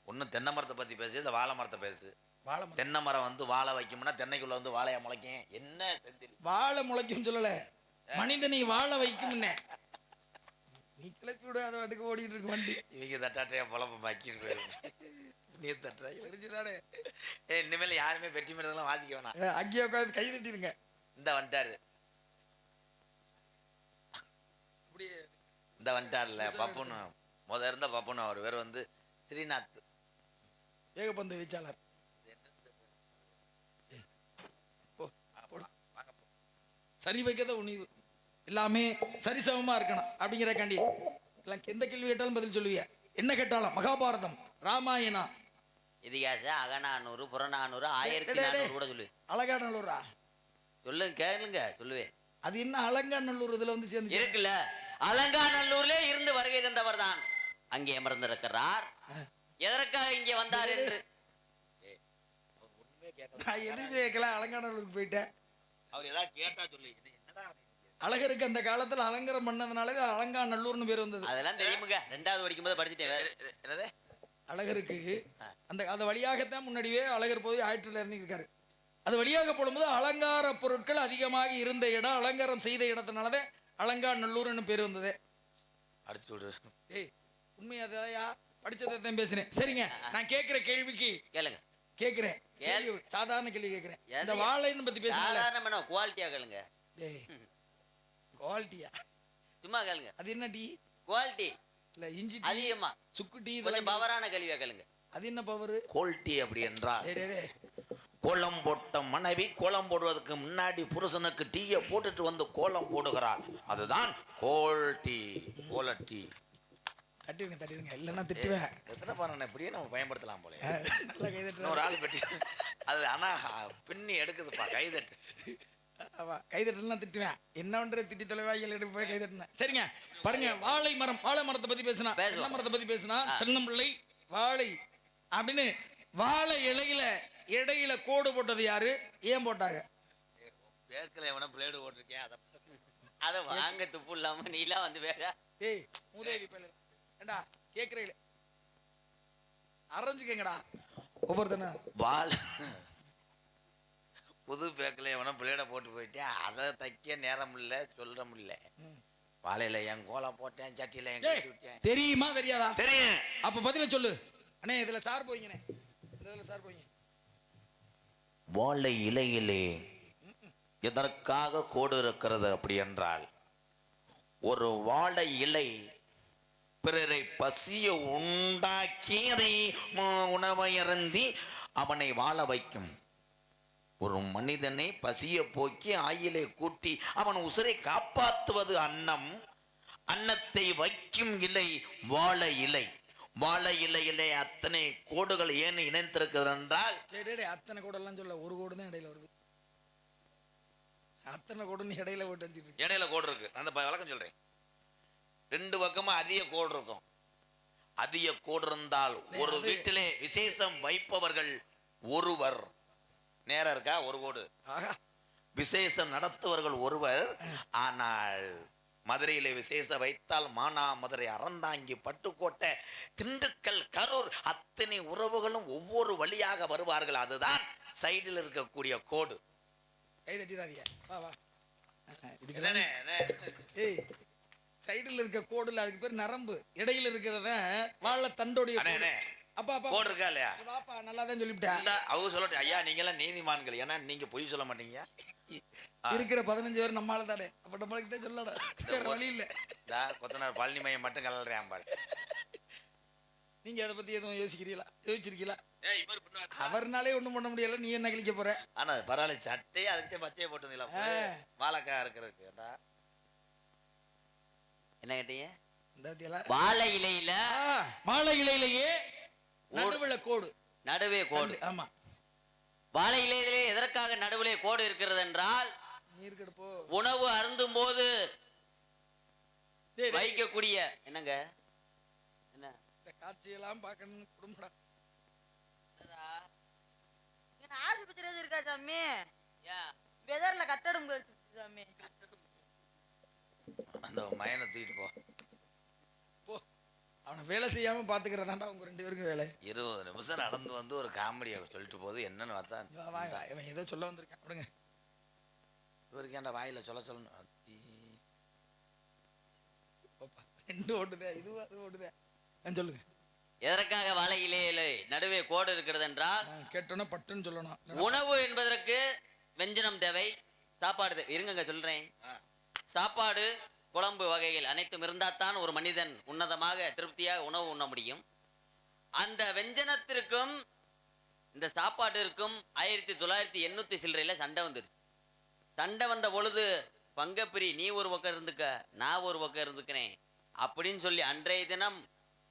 ஒன்னும் தென்னை மரத்தை பத்தி பேசு, இந்த வாழை மரத்தை பேசு. வாழை மரம் தென்னை மரம் வந்து வாழை வைக்கும்னா தென்னைக்குள்ள வந்து வாழையா முளைக்கும். என்ன செந்தில் வாழை முளைக்கும் சொல்லல, மனிதனை வாழ வைக்கும். நீ கிளப்பி விட அதை வாட்டுக்கு ஓடிட்டு இருக்கு வண்டி. இவங்க தட்டாட்டையா பொழப்ப பாக்கிட்டு போயிடும். நீ தட்டாய் தெரிஞ்சுதானே? இனிமேல் யாருமே வெற்றி மீறதெல்லாம் வாசிக்க வேணாம். அங்கேயே உட்காந்து கை தட்டிருங்க. இந்த வந்துட்டாரு, அப்படியே இந்த வந்துட்டார்ல பப்புன்னு இருந்த பப்புன்னு. அவர் பேர் வந்து ஸ்ரீநாத். ஏகப்பந்து வீச்சாளர். சரி வைக்கத உணி எல்லாமே சரிசமமா இருக்கணும் அப்படிங்கிறக்காண்டி எல்லாம் எந்த கேள்வி கேட்டாலும் பதில் சொல்லுவிய. என்ன கேட்டாலும் மகாபாரதம், ராமாயணம், இதிகாசம், அகநானூறு, புறநானூறு, 1400 கூட சொல்லுவேன். அலங்காநல்லூரா? சொல்லுங்க, கேளுங்க, சொல்லுவேன். அது என்ன அலங்காநல்லூர் இதுல வந்து சேர்ந்து இருக்குல்ல, அலங்காநல்லூர்ல இருந்து வருகை தந்தவர் தான் அங்கே அமர்ந்திருக்கிறார். எதற்காக இங்கே வந்தார் என்று நான் எதுவுமே கேட்கல. அலங்காநல்லூருக்கு போயிட்டேன். அவர் ஏதாவது கேட்டா சொல்லி என்னடா அழகருக்கு அந்த காலத்துல அலங்காரம் பண்ணதுனால அலங்காநல்லூர்னு பேர் வந்தது. அதெல்லாம் தெரியுமுங்க, 2வது படிக்கும்போது படிச்சுட்டேன். என்னது அழகருக்கு அந்த வழியாகத்தான் முன்னாடியே அழகர் போய் ஆயிற்றுல இருந்திருக்காரு. அது வழியாக போடும்போது அலங்கார பொருட்கள் அதிகமாக இருந்த இடம், அலங்காரம் செய்த இடத்தினாலதான் அலங்காநல்லூர்னு பேர் வந்தது. அடிச்சு விடு. ஏய், உண்மையாதையா படிச்சதான் பேசுறேன். சரிங்க, நான் கேட்கிற கேள்விக்கு கேளுங்க. கேட்கிறேன். சாதாரண கேள்வி கேட்கிறேன். இந்த வாழைன்னு பத்தி பேசுறேன். சாதாரண குவாலிட்டியா கேளுங்க. டேய், குவாலிட்டியா? சும்மா கேளுங்க. அது என்ன டீ? குவாலிட்டி இல்ல இஞ்சி டீ, அதிகமா, சுக்கு டீ, கொஞ்சம் பவரான கேள்வியா கேளுங்க. அது என்ன பவர்? கோல்டி அப்படி என்றால் டேய் டேய் டேய், கோலம் போட்ட மனைவி கோலம் போடுவதற்கு முன்னாடி புருஷனுக்கு டீயை போட்டுட்டு வந்து கோலம் போடுகிறாள். அதுதான் கோல்டி. கோலட்டி. தட்டிருங்க இல்லைன்னா திட்டுவேன். எத்தனை பாருங்க இப்படியே நம்ம பயன்படுத்தலாம் போல. நல்லா கை தட்டு. ஒரு ஆள் பெட்டி அது ஆனா பின்னி எடுக்குதுப்பா கைதட்டு. ஆமா, கை தட்டலாம் திட்டுவேன். என்ன பண்ற திட்டி தொலைவாய்கள் எடுத்து போய் கை தட்டினேன். சரிங்க, பாருங்க, வாழை மரத்தை பத்தி பேசினா, தென்னை மரத்தை பத்தி பேசினா, தென்னம்பிள்ளை, வாழை அப்படின்னு வாழை இடையில கோடு போட்டது யாரு? ஏன் போட்டாங்க? பேக்கல எவனா பிளேடு போட்டிருக்கேன். அதை வாங்க துப்பு இல்லாம நீலாம் வந்து வேற. ஏய் மூதேவி பையல, ஏண்டா கேக்குறீங்களே, அரைஞ்சுக்கங்கடா ஒவ்வொருத்தன. வால் புது பேக்கில் எவனா பிளேடை போட்டு போயிட்டேன். அதை தைக்க நேரம் இல்லை, சொல்ற முடியல. வாழையில என் கோலம் போட்டேன், சட்டியில என் கழிச்சு விட்டேன். தெரியுமா தெரியாதா? தெரியும். அப்ப பதில சொல்லு. அண்ணே இதுல சார் போய்ங்கண்ணே, இதுல சார் போய்ங்க. வாழை இலையிலே எதற்காக கோடு இருக்கிறது அப்படி என்றால், ஒரு வாழை இலை பிறரை பசிய உண்டாக்கி அதை உணவை அருந்தி அவனை வாழ வைக்கும். ஒரு மனிதனை பசிய போக்கி ஆயிலை கூட்டி அவன் உசிரை காப்பாற்றுவது அன்னம். அன்னத்தை வைக்கும் இலை வாழை இலை. வாழை இலையிலே அத்தனை கோடுகள் ஏன் இணைந்திருக்கிறது என்றால், அத்தனை கோடெல்லாம் சொல்ல, ஒரு கோடு தான் இடையில வருது. அத்தனை கோடு இடையில ஓட்டு அடிச்சிட்டு இடையில கோடு இருக்கு. அந்த வழக்கம் சொல்றேன். 2 பக்கமும் அதிக கோடு இருக்கும். அதிக கோடு இருந்தால் ஒரு வீட்டிலே விசேஷம் வைப்பவர்கள் ஒருவர். நேரம் இருக்கா? ஒரு கோடு. விசேஷம் நடத்துவர்கள் ஒருவர். ஆனால் மதுரையிலே விசேஷம் வைத்தால் மானா மதுரை, அறந்தாங்கி, பட்டுக்கோட்டை, திண்டுக்கல், கரூர் அத்தனை உறவுகளும் ஒவ்வொரு வழியாக வருவார்கள். அதுதான் சைடில் இருக்கக்கூடிய கோடு. கை தட்டிடாதீங்க. வா வா. இதுக்கு ஏய், சைடுல இருக்க கோடுல அதுக்கு பேர் நரம்பு. இடையில இருக்கிறத வாழை தண்டோடைய அப்பா அப்பா கோடு இருக்கா இல்லையா? பாப்பா நல்லா தான் சொல்லிவிட்டேன். அவங்க சொல்லட்டும். ஐயா நீங்க எல்லாம் நீதிமான்கள், ஏன்னா நீங்க பொய் சொல்ல மாட்டீங்க. இருக்கிற 15 பேர் நம்மளால தானே. அப்ப நம்மளுக்கு தான் சொல்லடா, வேற வழி இல்ல. கொத்தனார் பழனி மையம் மட்டும் கலர்றேன் பாரு. நீங்க அதை பத்தி எதுவும் யோசிக்கிறீங்களா? யோசிச்சிருக்கீங்களா? ஏய் இவர் பண்ணுவாரு. அவர்னாலே ஒண்ணும் பண்ண முடியல, நீ என்ன கிழிக்க போற? ஆனா பரவாயில்ல, சட்டையே அதுக்கே பச்சையை போட்டுங்களா வாழைக்காய் இருக்கிறதுக்கு ஏண்டா? என்ன கேட்டீங்க? இந்த பாத்தியாளா? வாழை இலையில வாழை இலையிலேயே நடுவுல கோடு, நடுவே கோடு. ஆமா. வாழை இலையிலே எதற்காக நடுவிலே கோடு இருக்கிறது என்றால், நீர் கெடுப்போ உணவு அருந்தும் போது வைக்கக்கூடிய என்னங்க என்ன இந்த காட்சியெல்லாம் பார்க்கணும் குடும்படா. ஆஸ்பத்திரி எது இருக்கா சாமி? ஏன் வெதர்ல கட்டடம் கழிச்சு சாமி. அந்த மயனை தூக்கிட்டு போ. போ, அவனை வேலை செய்யாம பாத்துக்கிறதாண்டா உங்க 2 பேருக்கும் வேலை. 20 நிமிஷம் நடந்து வந்து ஒரு காமெடியை சொல்லிட்டு போகுது. என்னன்னு பார்த்தா வா, இவன் ஏதோ சொல்ல வந்திருக்கான், விடுங்க. இவருக்கு ஏன்டா வாயில சொல்லணும்? போப்பா, 2 ஓடுதே, இதுவும் அது ஓடுதே. சொல்லுங்க. எதற்காக வாழை இலையிலே நடுவே கோடு இருக்கிறது என்றால், கேட்டோன்னா பட்டுன்னு சொல்லணும். உணவு என்பதற்கு வெஞ்சனம் தேவை, சாப்பாடு தேவை. இருங்க சொல்றேன். சாப்பாடு குழம்பு வகைகள் அனைத்தும் இருந்தால்தான் ஒரு மனிதன் உன்னதமாக திருப்தியாக உணவு உண்ண முடியும். அந்த வெஞ்சனத்திற்கும் இந்த சாப்பாட்டிற்கும் 1980 சில்லறையில சண்டை வந்துருச்சு. சண்டை வந்த பொழுது, பங்கப்பிரி நீ ஒரு பக்கம் இருந்துக்க, நான் ஒரு பக்கம் இருந்துக்கிறேன் அப்படின்னு சொல்லி அன்றைய தினம்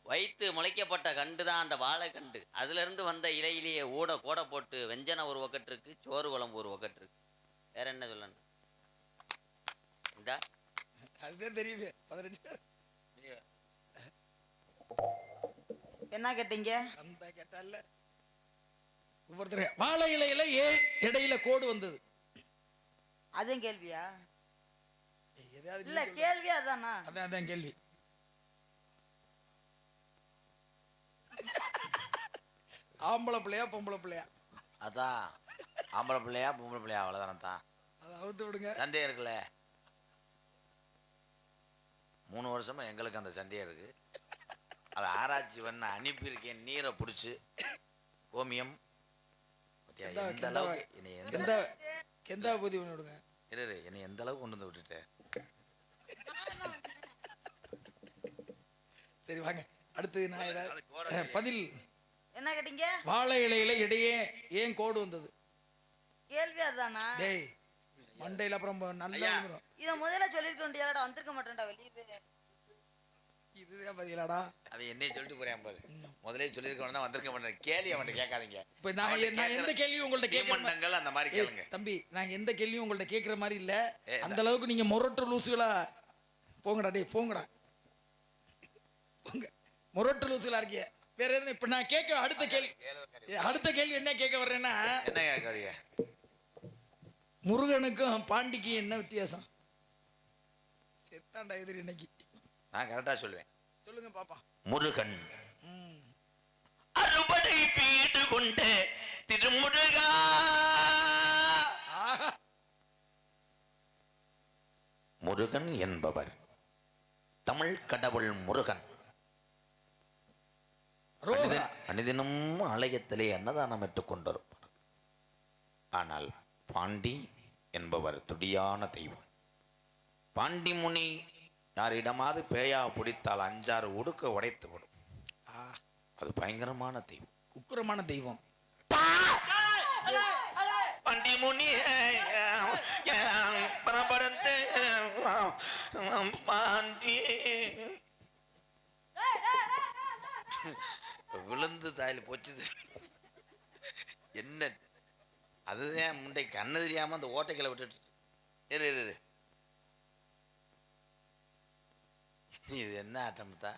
வைத்து முளைக்கப்பட்ட கண்டு தான் அந்த வாழைக்கண்டு. அதுல இருந்து வந்த இலையிலேயே கோடை போட்டு வெஞ்சனம் ஒரு பக்கத்து இருக்கு, சோறு குழம்பு ஒரு பக்கத்து இருக்கு. வேற என்ன சொல்லணும்? இந்தா அதுதான் தெரியுது. 15 என்ன கேட்டீங்க? அந்த கேட்டால ஒவ்வொருத்தரும் வாழை இலையில இடையில கோடு வந்தது. அதுவும் கேள்வியா? எதாவது இல்ல கேள்வி அதானா? அதான் கேள்வி. ஆம்பளை பிள்ளையா பொம்பளை பிள்ளையா? அதான் ஆம்பளை பிள்ளையா பொம்பளை பிள்ளையா, அவ்வளவுதானே தான். அதை அவுத்து விடுங்க. சந்தேகம் இருக்குல்ல? 3 வருஷமா எங்களுக்கு அந்த சந்தேகம் இருக்கு. அதை ஆராய்ச்சி பண்ண அனுப்பியிருக்கேன். நீரை பிடிச்சி கோமியம் எந்த அளவுக்கு என்னை கெந்தா பூதி பண்ணி விடுங்க. என்னை எந்த அளவுக்கு கொண்டு வந்து விட்டுட்டேன். சரி வாங்க, அடுத்து நான் ஏதாவது பதில். என்ன கேட்டீங்க? வாழை இலையில இடையே ஏன் கோடு வந்தது? கேள்வி அதானா? டேய் மண்டையில அப்புறம் நல்லா வந்துரும். இத முதல்ல சொல்லிருக்க வேண்டியதாடா, வந்திருக்க மாட்டேன்டா வெளியே. இதுதான் பதிலாடா? அவன் என்னைய சொல்லிட்டு போறேன் பாரு. முதலே சொல்லியிருக்க வேண்டாம், வந்திருக்க மாட்டேன். கேள்வி அவன்கிட்ட கேட்காதீங்க. இப்ப நான் எந்த கேள்வியும் உங்கள்ட்ட கேட்கறேன் அந்த மாதிரி கேளுங்க. தம்பி, நான் எந்த கேள்வியும் உங்கள்ட்ட கேட்கற மாதிரி இல்ல. அந்த அளவுக்கு நீங்க மொரட்டு லூசுகளா போங்கடா. டேய் போங்கடா, போங்க. மொரட்டு லூசுகளா இருக்கீங்க. வேற எதுவும் இப்ப நான் கேட்க அடுத்த கேள்வி என்ன கேட்க வர்றேன்னா, என்ன கேட்கறீங்க? முருகனுக்கும் பாண்டிக்கும் என்ன வித்தியாசம்? செத்தாண்டா எதிரி இன்னைக்கு. நான் கரெக்டா சொல்லுவேன். சொல்லுங்க பாப்பா. முருகன் அறுபடை பீடு கொண்ட திருமுருகா. முருகன் என்பவர் தமிழ் கடவுள் முருகன். அனுதினம் ஆலயத்திலே அன்னதானம் பெற்றுக் கொண்டிருப்பார். ஆனால் பாண்டி என்பவர் துடியான தெய்வம். பாண்டி முனி யாரிடமாவது பேயா பிடித்தால் 5-6 உடுக்க உடைத்து விடும். அது பயங்கரமான தெய்வம், உக்கிரமான தெய்வம். பாண்டி முனி பரபரத்து பாண்டி விழுந்து தாயில் போச்சுது. என்ன அதுதான் முண்டை கண்ணு தெரியாம அந்த ஓட்டைகளை விட்டுட்டு இரு. இது என்ன ஆட்டம்தா?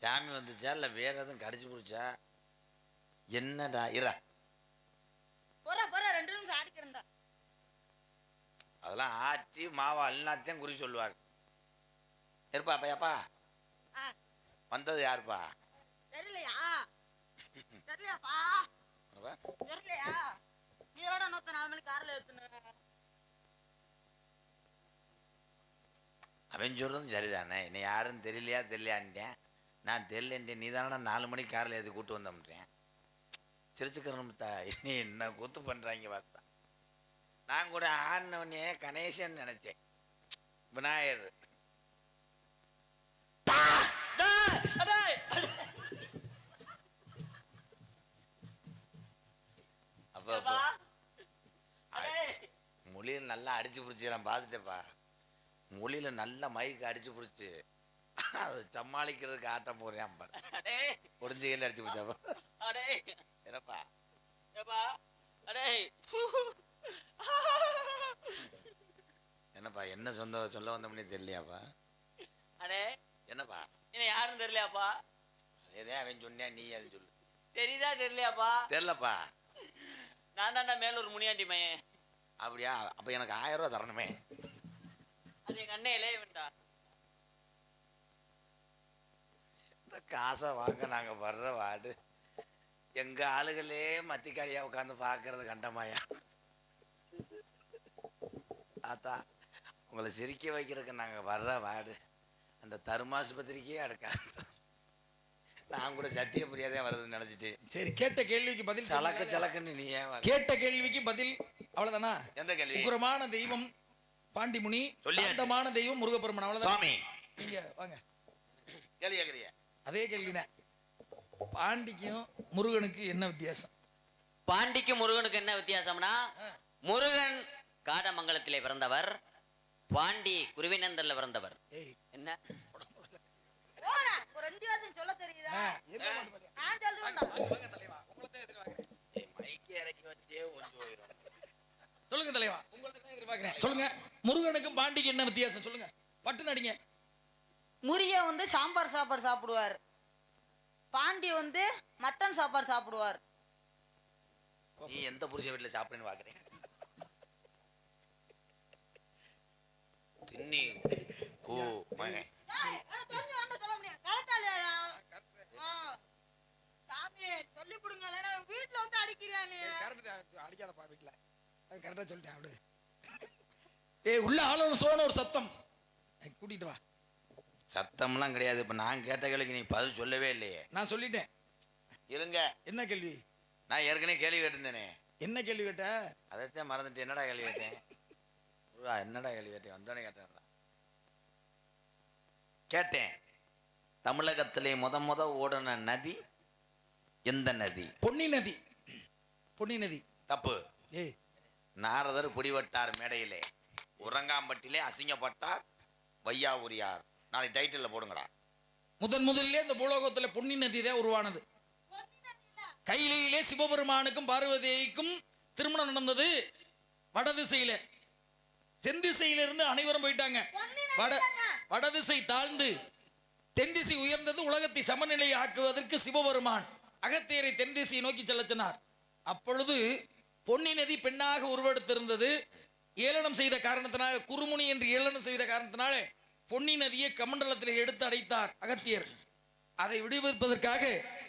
சாமி வந்துச்சா இல்லை வேற எதுவும் கடிச்சு பிடிச்சா என்னடா? இரா போற 2 நிமிஷம் ஆடிக்கிறேன்டா. அதெல்லாம் ஆட்டி மாவா எல்லாத்தையும் குறி சொல்லுவார். இருப்பா பையாப்பா, வந்தது யாருப்பா? தெரியலையா? தெரியலையாப்பா? தெரியலையா? நீரோட 4 மணி கார்ல எடுத்துன. அவன் சொல்றது சரிதானே. என்னை யாரும் தெரியலையான்ட்டேன். நான் தெரியலன்ட்டேன். நீ தானே 4 மணிக்கு காரில் எது கூட்டு வந்தோம்ன்றேன். சிரிச்சுக்கிறோம்தா. இனி என்ன கூத்து பண்ணுறாங்க பார்த்தா. நான் கூட ஆடினவனே கணேசன் நினச்சேன். விநாயகர் அப்பா மொழியில் நல்லா அடிச்சு பிடிச்சி நான் பார்த்துட்டேப்பா. மொழியில் நல்லா மைக்கு அடிச்சு பிடிச்சி அது சமாளிக்கிறதுக்கு ஆட்டம் போறேன் பாரு. அடே ஒடிஞ்சுகையில் அடிச்சு பிடிச்சாப்பா. அடே என்னப்பா ஏப்பா அடே என்னப்பா என்ன சொல்ல வந்தோம்னே தெரியலையாப்பா? அடே என்னப்பா என்ன யாருன்னு தெரியலையாப்பா? அதே அவன் சொன்னியா நீ அது சொல்லு. தெரியுதா தெரியலையாப்பா? தெரியலப்பா. நான் தான்டா மேலூர் முனியாண்டி மையன். அப்படியா? அப்ப எனக்கு 1000 ரூபா தரணுமே. அது எங்க அண்ணன் இளையவன்டா. இந்த காசை வாங்க நாங்க வர்ற வாடு எங்க ஆளுகளே மத்திக்காரியா உட்காந்து பாக்குறது கண்டமாயா. ஆத்தா உங்களை சிரிக்க வைக்கிறதுக்கு நாங்க வர்ற வாடு அந்த தருமாசுபத்திரிக்கே அடுக்காது. நான் கூட சத்திய புரியாதே வருதுன்னு நினைச்சிட்டு. சரி, கேட்ட கேள்விக்கு பதில் சலக்கு சலக்குன்னு நீ ஏன் வர? கேட்ட கேள்விக்கு பதில் அவ்வளவுதானா? எந்த கேள்வி? உக்கிரமான தெய்வம் பாண்டிமுனி, சொல்லியாச்சு. சாந்தமான தெய்வம் முருகப்பெருமான். அவ்வளவுதான். சுவாமி நீங்க வாங்க. கேள்வி கேக்குறிய? அதே கேள்விதான். பாண்டிக்கும் முருகனுக்கு என்ன வித்தியாசம்? பாண்டிக்கும் முருகனுக்கு என்ன வித்தியாசம்னா, முருகன் காடமங்கலத்திலே பிறந்தவர், பாண்டி குருவினந்தல்ல பிறந்தவர். ஏய், என்ன போடா, ஒரு 2 வார்த்தை சொல்ல தெரியுதா? நான் சொல்லுவேன்டா. வாங்க தலைவா, உங்கள்ட்ட எதிர்பார்க்கிறேன். மைக்கே இறக்கி வச்சே ஒன்று போயிடும். சொல்லுங்க தலைவா, உங்கள்ட்ட தான் எதிர்பார்க்கிறேன். சொல்லுங்க, முருகனுக்கும் பாண்டிக்கு என்ன வித்தியாசம் சொல்லுங்க. பட்டு நடிங்க. முருகன் வந்து சாம்பார் சாப்பாடு சாப்பிடுவார், பாண்டி வந்து மட்டன் சாப்பாடு சாப்பிடுவார். நீ எந்த புருஷ வீட்டுல சாப்பிடுன்னு பாக்குறேன். தின்னி கோ மகன் ஏய், எனக்கு தெரிஞ்சு வேண்டாம் சொல்ல முடியாது. கரெக்டா இல்லையா? சாமி சொல்லி கொடுங்க, இல்லைன்னா வீட்டுல வந்து அடிக்கிறானே. அடிக்காதப்பா வீட்டுல. கரெக்டா சொல்லிட்டேன். அப்படி ஏய், உள்ள ஆளோட சோன ஒரு சத்தம். கூட்டிட்டு வா. சத்தம்லாம் கிடையாது. இப்ப நான் கேட்ட கேள்விக்கு நீ பதில் சொல்லவே இல்லையே. நான் சொல்லிட்டேன். இருங்க, என்ன கேள்வி? நான் ஏற்கனவே கேள்வி கேட்டிருந்தேனே. என்ன கேள்வி கேட்ட? அதைத்தான் மறந்துட்டு என்னடா கேள்வி கேட்டேன்? என்னடா கேள்வி கேட்டேன்? வந்தோடனே கேட்டேன். தமிழகத்திலே முத ஓடுன நதி எந்த நதி? பொன்னி நதி. பொன்னி நதி. தப்பு. ஏய், நாரதர் பிடிபட்டார் மேடையிலே, உறங்காம்பட்டிலே அசிங்கப்பட்டார் வையாபுரியார். நாளைக்கு டைட்டில்ல போடுங்கடா. முதல்ல இந்த பூலோகத்துல பொன்னி நதி தான் உருவானது. கையிலே சிவபெருமானுக்கும் பார்வதிக்கும் திருமணம் நடந்தது. வடதிசையில, செந்திசையிலிருந்து அனைவரும் போயிட்டாங்க. வடதிசை தாழ்ந்து தென் திசை உயர்ந்தது. உலகத்தை சமநிலை ஆக்குவதற்கு சிவபெருமான் அகத்தியரை தென் திசையை நோக்கி செல்ல சொன்னார். அப்பொழுது பொன்னி நதி பெண்ணாக உருவெடுத்திருந்தது. ஏளனம் செய்த காரணத்தினால, குருமுனி என்று ஏளனம் செய்த காரணத்தினால பொன்னி நதியை கமண்டலத்தில் எடுத்து அடைத்தார் அகத்தியர். அதை விடுவிப்பதற்காக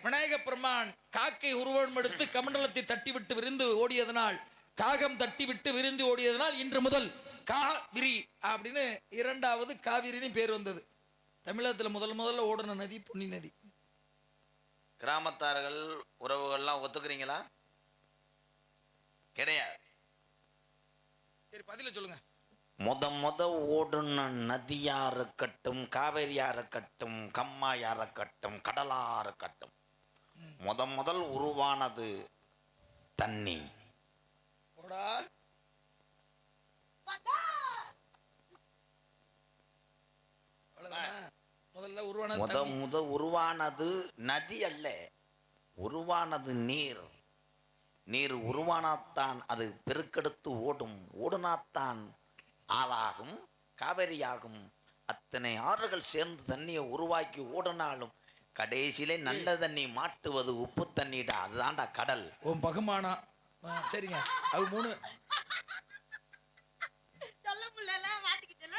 விநாயக பெருமான் காக்கை உருவம் எடுத்து கமண்டலத்தை தட்டிவிட்டு விரிந்து ஓடியதனால், காகம் தட்டிவிட்டு விரிந்து ஓடியதனால் இன்று முதல் காவிரி அப்படின்னு 2வது காவிரின்னு பேர் வந்தது. தமிழகத்துல முதல்ல ஓடுன நதி பொன்னி நதி. கிராமத்தார்கள் உறவுகள்லாம் ஒத்துக்கிறீங்களா? கிடையாது. சரி, பதில சொல்லுங்க. முத ஓடுன நதியா இருக்கட்டும், காவேரியா இருக்கட்டும், கம்மாயா இருக்கட்டும், கடலா இருக்கட்டும், முதல் உருவானது தண்ணி. ஓடா. முதல்ல உருவானது உருவானது நதி அல்ல, உருவானது நீர். நீர் உருவானாத்தான் அது பெருக்கெடுத்து ஓடும். ஓடுனாத்தான் ஆறாகும், காவேரியாகும். அத்தனை ஆறுகள் சேர்ந்து தண்ணியை உருவாக்கி ஓடினாலும் கடைசியிலே நல்ல தண்ணி மாட்டுவது உப்பு தண்ணிடா. அதுதான்டா கடல். உன் பகுமானா. சரிங்க, அது 3. சொல்ல முடியல, மாட்டிக்கிட்டல.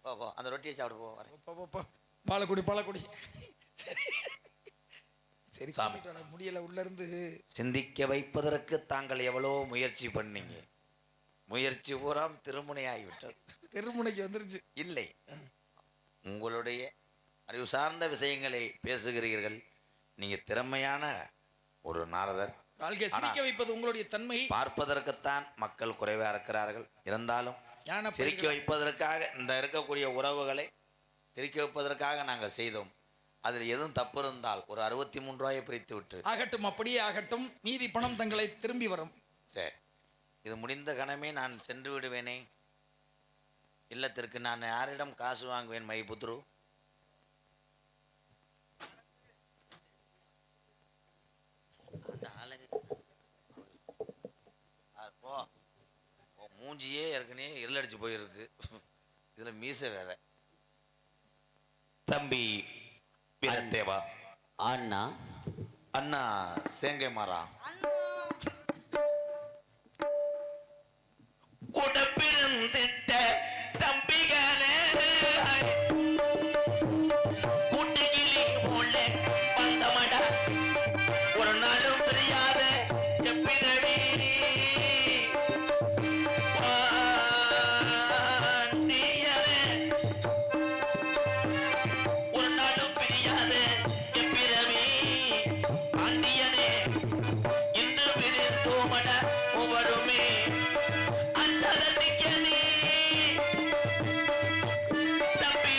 போ அந்த ரொட்டியை சாப்பிடு போ. வரேன். பாலக்குடி. சரி சாமி, முடியல. உள்ள இருந்து சிந்திக்க வைப்பதற்கு தாங்கள் எவ்வளோ முயற்சி பண்ணீங்க. முயற்சி பூரா திருமுனையாகிவிட்டது. திருமுனைக்கு வந்துருச்சு. இல்லை, உங்களுடைய அறிவு சார்ந்த விஷயங்களை பேசுகிறீர்கள். நீங்க திறமையான ஒரு நாரதர். வாழ்க்கை சிரிக்க வைப்பது உங்களுடைய தன்மை. பார்ப்பதற்குத்தான் மக்கள் குறைவா இருக்கிறார்கள். இருந்தாலும் சிரிக்க வைப்பதற்காக இந்த இருக்கக்கூடிய உறவுகளை சிரிக்க வைப்பதற்காக நாங்கள் செய்தோம். அதில் எதுவும் தப்பு இருந்தால் ஒரு 63 ரூபாயை பிரித்து விட்டு. ஆகட்டும், அப்படியே ஆகட்டும். மீதி பணம் தங்களை திரும்பி வரும். சரி, இது முடிந்த கணமே நான் சென்று விடுவேனே. இல்லத்திற்கு நான் யாரிடம் காசு வாங்குவேன் மை புத்ரு? போ, மூஞ்சியே ஏற்கனவே இருளடிச்சு போயிருக்கு, இதுல மீசை வேற. தம்பி வீரத்தேவா. அண்ணா. அண்ணா சேங்கை மாறா. உடப்பிருந்திட்ட தம்பிகளே, கூட்டுக்கிளி போல வந்தமடா, ஒரு நாளும் தெரியாத எப்பிரவி பாண்டியனே, ஒரு நாளும் பிரியாத எப்பிரவி பாண்டியனே, இன்று பிரித்தோமட ஒவ்வொருமே அஞ்சலசிக்கனே தம்பி.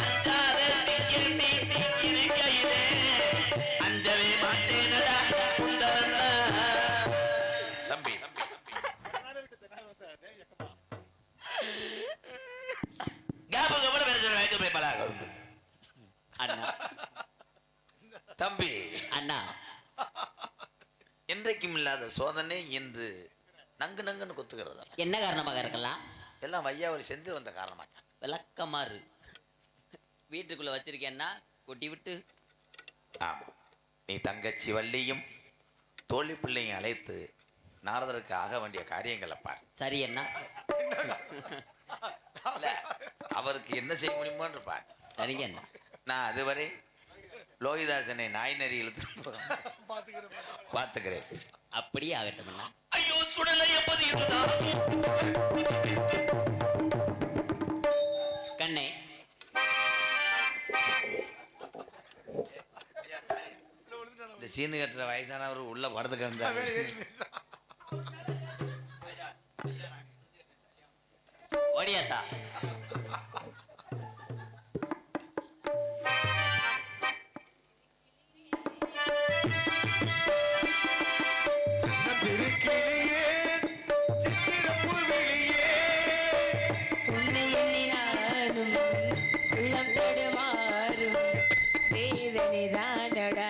அஞ்சாத சிக்கனே இருக்கையிலே அஞ்சவே மாட்டேனடா குந்தரன்னா. தம்பி ஞாபகம் வேற சொல்ல வைக்க போய் பழகும். அண்ணா. தம்பி அண்ணா. என்றைக்கும் இல்லாத சோதனை என்று நங்கு நங்குன்னு கொத்துக்கிறதா? என்ன காரணமாக இருக்கலாம்? எல்லாம் வையாவரி சென்று வந்த காரணமாக. விளக்கமாறு வீட்டுக்குள்ள வச்சிருக்கேன்னா கொட்டி விட்டு. ஆமா, நீ தங்கச்சி வள்ளியும் தோழி பிள்ளையும் அழைத்து நாரதருக்கு ஆக வேண்டிய காரியங்களை பார். சரி அண்ணா. இல்ல, அவருக்கு என்ன செய்ய முடியுமோன்னு பார். சரிங்க அண்ணா. நான் அதுவரை லோகிதாசனை நாய் நெறி இழுத்து பார்த்துக்கிறேன். அப்படியே ஆகட்டும் அண்ணா. ஐயோ சுடலை எப்போது இதுதான் கண்ணே. இந்த சீனு கட்டுற வயசானவர் உள்ள படுத்து கிடந்தாரு. ஓடியாத்தா. உன்னை எண்ணி நானும் உள்ளம் தடுமாறும் வேதனை தானடா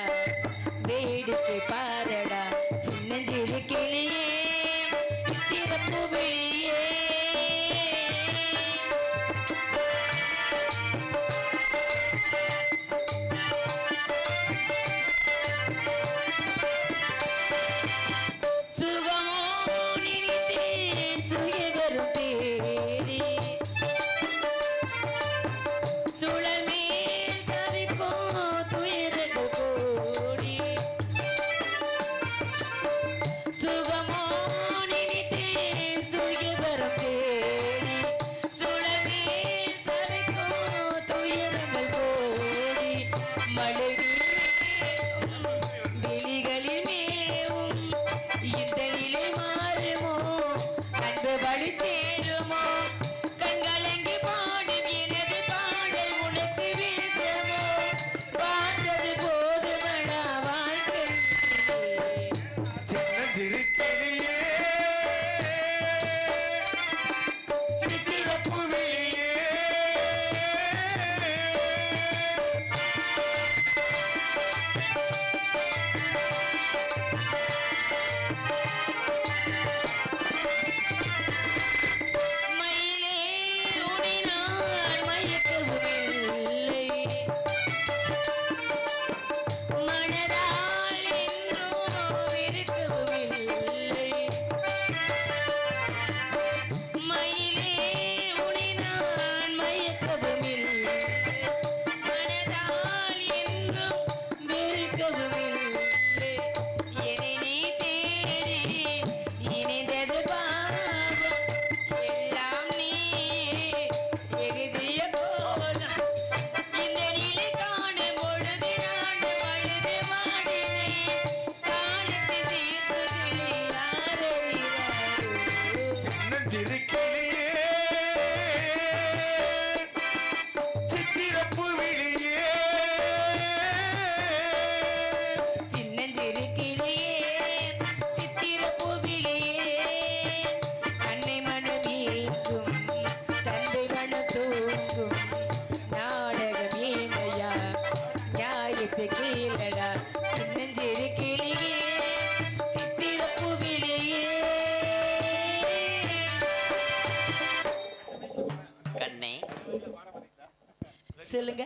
வேடிக்கை பாரடா சின்னஞ்சிறு கிளியே சித்திரப்பு வெளியே சின்னஞ்சிறு கிளியே சித்திரப்பு விழியே. கண்ணே சொல்லுங்க.